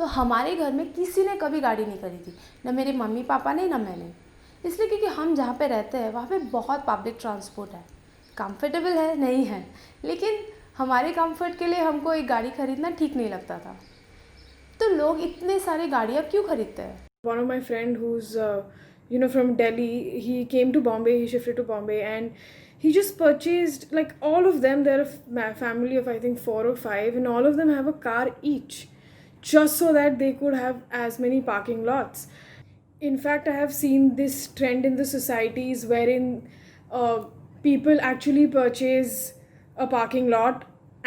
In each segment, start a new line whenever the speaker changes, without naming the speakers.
तो हमारे घर में किसी ने कभी गाड़ी नहीं खरीदी, ना मेरे मम्मी पापा ने ना मैंने। इसलिए क्योंकि हम जहाँ पे रहते हैं वहाँ पे बहुत पब्लिक ट्रांसपोर्ट है, कंफर्टेबल है नहीं है, लेकिन हमारे कंफर्ट के लिए हमको एक गाड़ी खरीदना ठीक नहीं लगता था। तो लोग इतने सारे गाड़ियाँ क्यों खरीदते हैं?
One of my friend who's from Delhi, he came to Bombay, he shifted to Bombay, and he just purchased, like, all of them. They're a family of I think 4 or 5, and all of them have a car each, just so that they could have as many parking lots. In fact, I have seen this trend in the societies wherein uh, people actually purchase a parking lot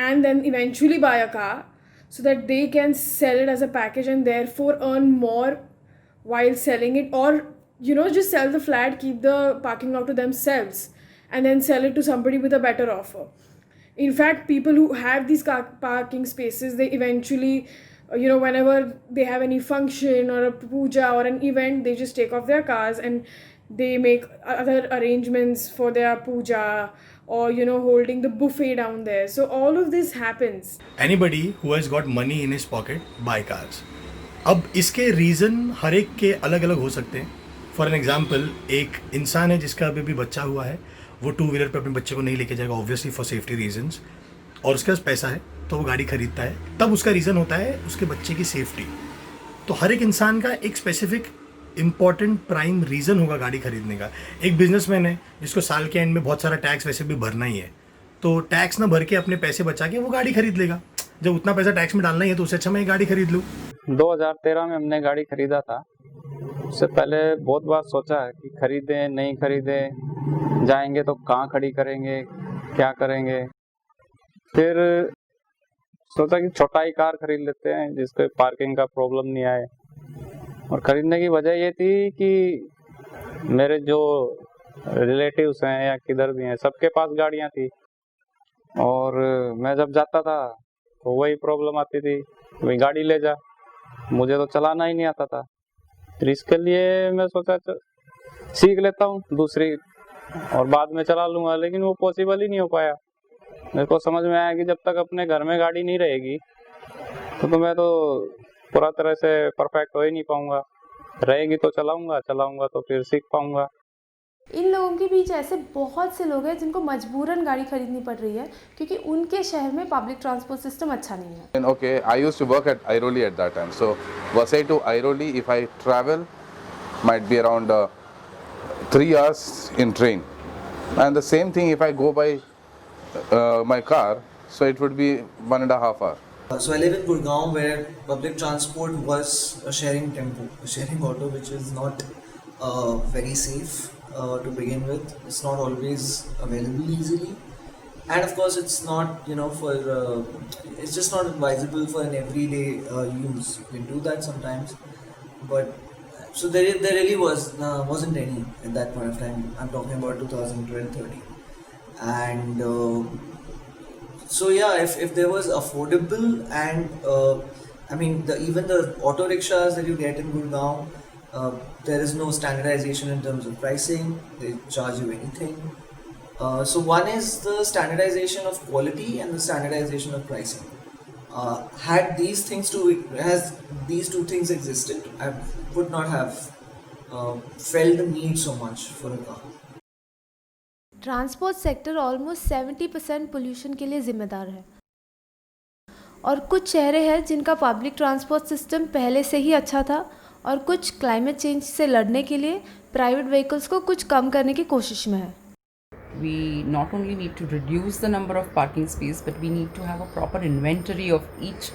and then eventually buy a car so that they can sell it as a package and therefore earn more while selling it, or just sell the flat, keep the parking lot to themselves, and then sell it to somebody with a better offer. In fact, people who have these parking spaces, they eventually whenever they have any function or a puja or an event, they just take off their cars and they make other arrangements for their puja, or holding the buffet down there. So all of this happens.
Anybody who has got money in his pocket buy cars. अब इसके reason हर एक के अलग अलग हो सकते हैं. For an example, एक इंसान है जिसका अभी भी बच्चा हुआ है, वो 2 व्हीलर पे अपने बच्चे को नहीं लेके जाएगा ऑब्वियसली फॉर सेफ्टी रीजंस, और उसके पास पैसा है तो वो गाड़ी खरीदता है, तब उसका रीज़न होता है उसके बच्चे की सेफ्टी. तो हर एक इंसान का एक स्पेसिफिक इम्पॉर्टेंट प्राइम रीज़न होगा गाड़ी खरीदने का. एक बिजनेसमैन है जिसको साल के एंड में बहुत सारा टैक्स वैसे भी भरना ही है, तो टैक्स ना भर के अपने पैसे बचा के वो गाड़ी खरीद लेगा. जब उतना पैसा टैक्स में डालना ही है तो उससे अच्छा मैं गाड़ी खरीद लूँ.
2013 में हमने गाड़ी खरीदा था. उससे पहले बहुत बार सोचा है कि खरीदें नहीं खरीदें, जाएंगे तो कहाँ खड़ी करेंगे, क्या करेंगे. फिर सोचा कि छोटा ही कार खरीद लेते हैं जिसको पार्किंग का प्रॉब्लम नहीं आए. और खरीदने की वजह ये थी कि मेरे जो रिलेटिव्स हैं या किधर भी हैं, सबके पास गाड़ियाँ थी, और मैं जब जाता था तो वही प्रॉब्लम आती थी, वही गाड़ी ले जा. मुझे तो चलाना ही नहीं आता था. फिर इसके लिए मैं सोचा सीख लेता हूँ दूसरी और बाद में चला लूँगा, लेकिन वो पॉसिबल ही नहीं हो पाया. मेरे को समझ में आया कि जब तक अपने घर में गाड़ी नहीं रहेगी तो मैं तो पूरा तरह से परफेक्ट हो ही नहीं पाऊँगा. रहेगी तो चलाऊँगा तो फिर सीख पाऊँगा.
इन लोगों के बीच ऐसे बहुत से लोग हैं जिनको मजबूरन गाड़ी खरीदनी पड़ रही है क्योंकि उनके शहर में पब्लिक ट्रांसपोर्ट सिस्टम अच्छा नहीं है.
And okay, I used to work at Airoli at that time. So Vasai to Airoli, if I travel, might be around 3 hours in train. And the same thing if I go by my car, so it would be 1.5 hours.
So I live in Gurgaon, where public transport was a sharing tempo, a sharing auto, which is not very safe to begin with. It's not always available easily, and of course it's not it's just not advisable for an everyday use. You can do that sometimes, but so there really wasn't any at that point of time. I'm talking about 2012-13, and so yeah, if there was affordable and even the auto rickshaws that you get in Gurgaon, there is no standardization in terms of pricing. They charge you anything. So one is the standardization of quality and the standardization of pricing. Had these two things existed, I would not have felt the need so much for a car.
Transport sector almost 70% pollution के लिए ज़िम्मेदार है, और कुछ शहरें हैं जिनका public transport system पहले से ही अच्छा था, और कुछ क्लाइमेट चेंज से लड़ने के लिए प्राइवेट व्हीकल्स को कुछ कम करने की कोशिश में है.
We not only need to reduce the number of parking space, but we need to have a proper inventory of each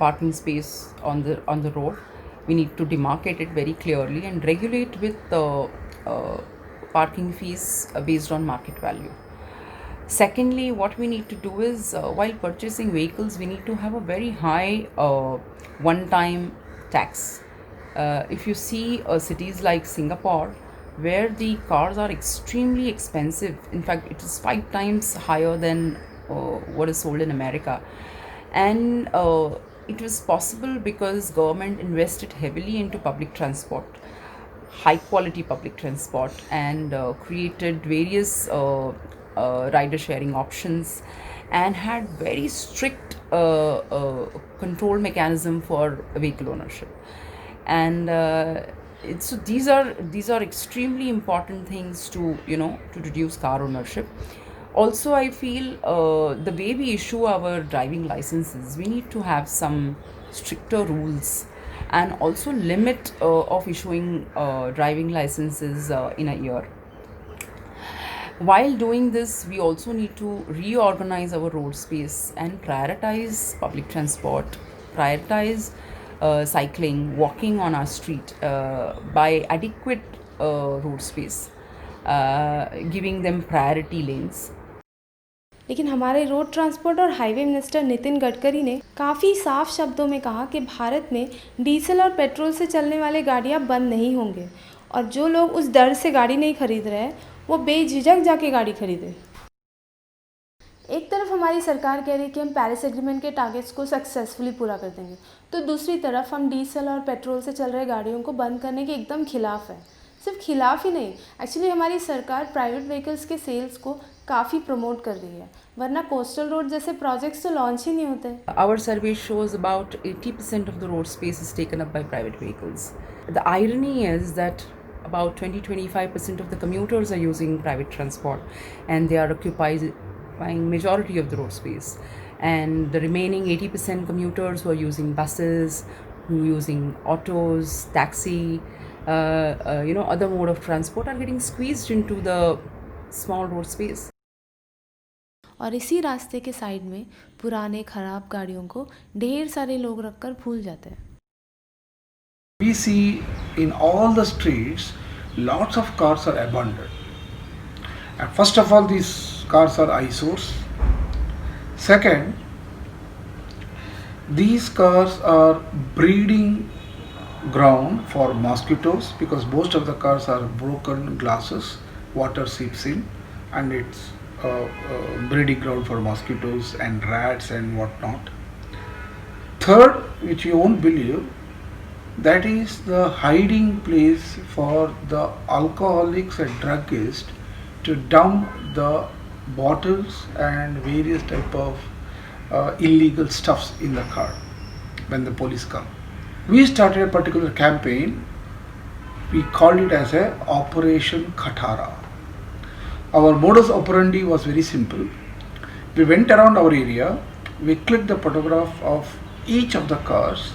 parking space on the road. We need to demarcate it very clearly and regulate with parking fees based on market value. Secondly, what we need to do is while purchasing vehicles, we need to have a very high one-time tax. If you see cities like Singapore, where the cars are extremely expensive, in fact it is 5 times higher than what is sold in America, and it was possible because government invested heavily into public transport, high quality public transport, and created various rider sharing options, and had very strict control mechanism for vehicle ownership. And so these are extremely important things to to reduce car ownership. Also, I feel the way we issue our driving licenses, we need to have some stricter rules, and also limit of issuing driving licenses in a year. While doing this, we also need to reorganize our road space and prioritize public transport, prioritize cycling, walking on our street by adequate road space, giving them priority lanes.
लेकिन हमारे road transport और highway minister Nitin Gadkari ने काफ़ी साफ शब्दों में कहा कि भारत में डीजल और पेट्रोल से चलने वाले गाड़ियां बंद नहीं होंगे, और जो लोग उस डर से गाड़ी नहीं खरीद रहे हैं वो बेझिझक जाके गाड़ी खरीदें। एक तरफ हमारी सरकार कह रही है कि हम पेरिस एग्रीमेंट के टारगेट्स को सक्सेसफुली पूरा कर देंगे, तो दूसरी तरफ हम डीजल और पेट्रोल से चल रहे गाड़ियों को बंद करने के एकदम खिलाफ है। सिर्फ खिलाफ ही नहीं, एक्चुअली हमारी सरकार प्राइवेट व्हीकल्स के सेल्स को काफ़ी प्रमोट कर रही है, वरना कोस्टल रोड जैसे प्रोजेक्ट्स तो लॉन्च ही नहीं होते।
Our survey shows about 80% of the road space is taken up by private vehicles. The irony is that about 20-25% of the commuters are using private transport, and they are occupying majority of the road space. And the remaining 80% commuters who are using buses, who are using autos, taxi, other mode of transport are getting squeezed into the small road space.
और इसी रास्ते के side में पुराने ख़राब गाड़ियों को ढेर सारे लोग रखकर भूल जाते हैं।
We see in all the streets lots of cars are abandoned. And first of all, these cars are eyesores. Second, these cars are breeding ground for mosquitoes, because most of the cars are broken glasses, water seeps in, and it's breeding ground for mosquitoes and rats and whatnot. Third, which you won't believe, that is the hiding place for the alcoholics and druggists to dump the bottles and various type of illegal stuffs in the car when the police come. We started a particular campaign. We called it as a Operation Khatara. Our modus operandi was very simple. We went around our area, we clicked the photograph of each of the cars,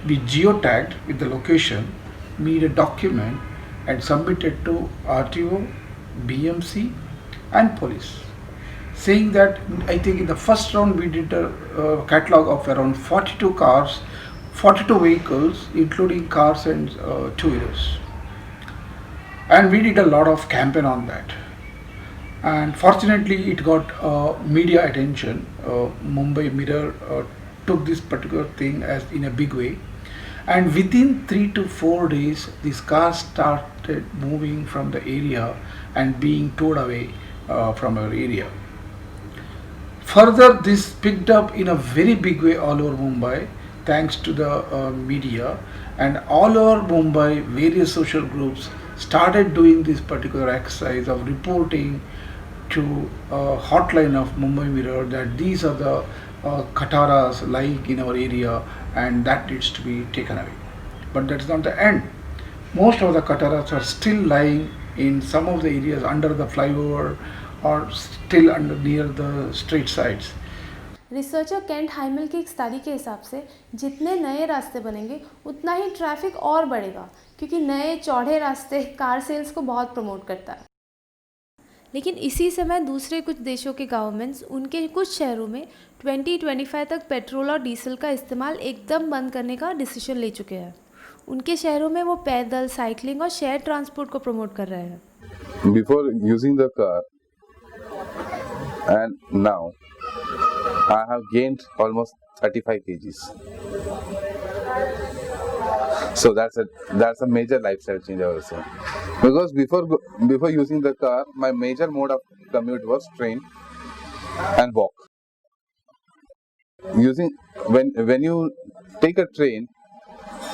we geotagged with the location, made a document and submitted to RTO, BMC and police, saying that I think in the first round we did a catalog of around 42 cars, 42 vehicles including cars and two-wheelers, and we did a lot of campaign on that. And fortunately it got media attention. Mumbai Mirror took this particular thing as in a big way, and within 3 to 4 days these cars started moving from the area and being towed away from our area. Further, this picked up in a very big way all over Mumbai thanks to the media, and all over Mumbai various social groups started doing this particular exercise of reporting to hotline of Mumbai Mirror that these are the Khataras lying in our area and that needs to be taken away. But that's not the end. Most of the Khataras are still lying in some of the areas under the flyover or still under near the street sides.
Researcher Kent Hymel की एक study के हिसाब से जितने नए रास्ते बनेंगे उतना ही ट्रैफिक और बढ़ेगा, क्योंकि नए चौड़े रास्ते कार सेल्स को बहुत प्रमोट करता है। लेकिन इसी समय दूसरे कुछ देशों के गवर्नमेंट्स उनके कुछ शहरों में 2025 तक पेट्रोल और डीजल का इस्तेमाल एकदम बंद करने का डिसीजन ले चुके हैं। उनके शहरों में वो पैदल, साइकिलिंग और शेयर ट्रांसपोर्ट को प्रमोट कर रहे हैं।
Before using the car and now I have gained almost 35 kgs. So that's a major lifestyle change I would say. Because before using the car, my major mode of commute was train and walk. When you take a train,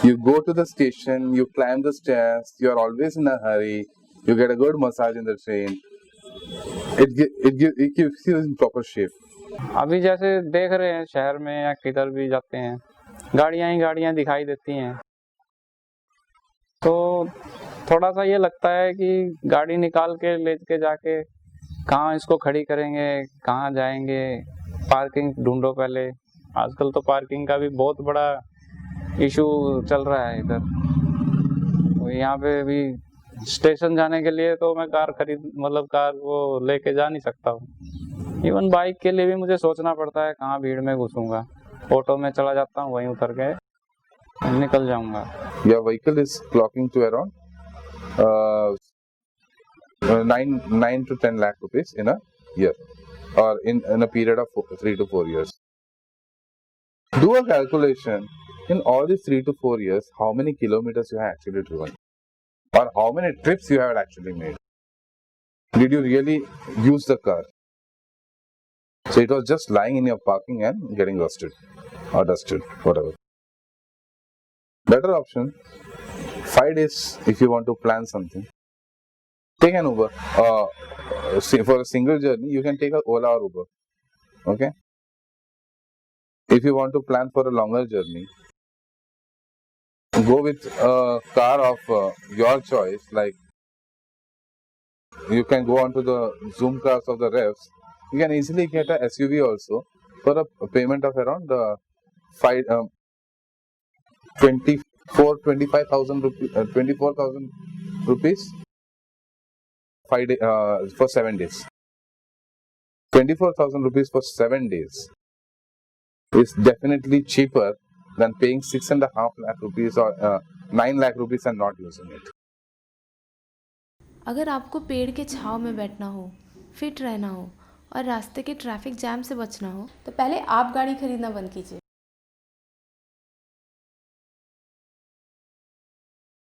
you go to the station, you climb the stairs, you are always in a hurry, you get a good massage in the train, it keeps you in proper shape.
अभी जैसे देख रहे हैं शहर में या किधर भी जाते हैं, गाड़ियां ही गाड़ियां दिखाई देती हैं, तो थोड़ा सा ये लगता है कि गाड़ी निकाल के लेके जाके कहाँ इसको खड़ी करेंगे, कहाँ जाएंगे, पार्किंग ढूंढो पहले। आजकल तो पार्किंग का भी बहुत बड़ा इशू चल रहा है इधर। तो यहाँ पे भी स्टेशन जाने के लिए तो मैं कार वो लेके जा नहीं सकता हूँ। इवन बाइक के लिए भी मुझे सोचना पड़ता है कहाँ भीड़ में घुसूंगा। ऑटो में चला जाता हूँ, वहीं उतर के निकल जाऊंगा।
Your vehicle is clocking to around 9 to 10 lakh rupees in a year, or in a period of 3 to 4 years. Do a calculation in all these 3 to 4 years, how many kilometers you have actually driven, or how many trips you have actually made. Did you really use the car? So it was just lying in your parking and getting rusted or dusted, whatever. Better option, 5 days if you want to plan something. Take an Uber. For a single journey, you can take an Ola or Uber. Okay. If you want to plan for a longer journey, go with a car of your choice. Like you can go onto the Zoom cars of the revs. You can easily get a SUV also for a payment of around 25,000 rupees, 24,000 rupees 5 day, for 7 days. 24,000 rupees for 7 days is definitely cheaper than paying 6.5 lakh rupees or 9 lakh rupees and not using it.
अगर आपको पेड़ के छांव में बैठना हो, fit रहना हो और रास्ते के ट्रैफिक जैम से बचना हो तो पहले आप गाड़ी खरीदना बंद कीजिए।